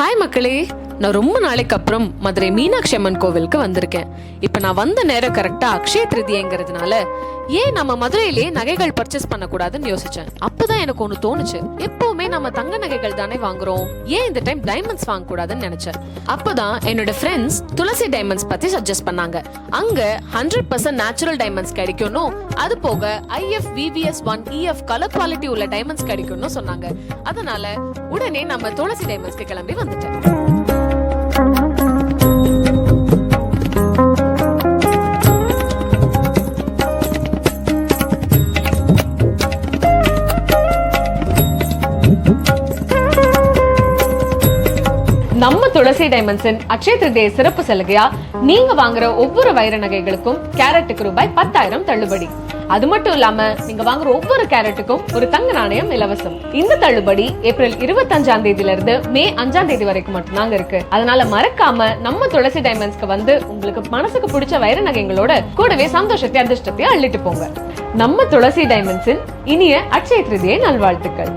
Hi மக்களே, நான் ரொம்ப நாளைக்கு அப்புறம் மதுரை மீனாட்சி அம்மன் கோவிலுக்கு வந்திருக்கேன். இப்ப நான் வந்த நேரம் கரெக்டா அக்ஷய திருதிங்கிறதுனால ஏன் நம்ம மதுரையிலேயே நகைகள் பர்ச்சேஸ் பண்ணக்கூடாதுன்னு யோசிச்சேன். அப்பதான் எனக்கு ஒண்ணு தோணுச்சு, எப்பவுமே நம்ம தங்க நகைகள் தானே வாங்குறோம், ஏன் இந்த டைம் டைமண்ட்ஸ் வாங்க கூடாதுன்னு நினைச்சேன். அப்பதான் என்னோட ஃப்ரெண்ட்ஸ் துளசி டைமண்ட்ஸ் பத்தி சஜஸ்ட் பண்ணாங்க. அங்க 100% நேச்சுரல் டைமண்ட்ஸ் கிடைக்கணும், அது போக IFVVS1 EF கலர் குவாலிட்டி உள்ள டைமண்ட்ஸ் கிடைக்கும்னு சொன்னாங்க. அதனால உடனே நம்ம துளசி டைமண்ட்ஸ்க்கு கிளம்பி வந்துட்டேன். நம்ம துளசி டைமண்ட்ஸின் அக்ஷய திருதியை சிறப்பு சலுகையா நீங்க வாங்குற ஒவ்வொரு வைர நகைகளுக்கும் கேரட்டுக்கு ரூபாய் 10,000 தள்ளுபடி. அது மட்டும் இல்லாம நீங்க வாங்குற ஒவ்வொரு கேரட்டுக்கும் ஒரு தங்க நாணயம் இலவசம். இந்த தள்ளுபடி ஏப்ரல் 25ஆம் தேதியில இருந்து மே 5ஆம் தேதி வரைக்கும் மட்டும்தாங்க இருக்கு. அதனால மறக்காம நம்ம துளசி டைமண்ட்ஸ்க்கு வந்து உங்களுக்கு மனசுக்கு பிடிச்ச வைர நகைகளோட கூடவே சந்தோஷத்தை அதிர்ஷ்டத்தை அள்ளிட்டு போங்க. நம்ம துளசி டைமண்ட்ஸின் இனிய அக்ஷய திருதியை நல்வாழ்த்துக்கள்.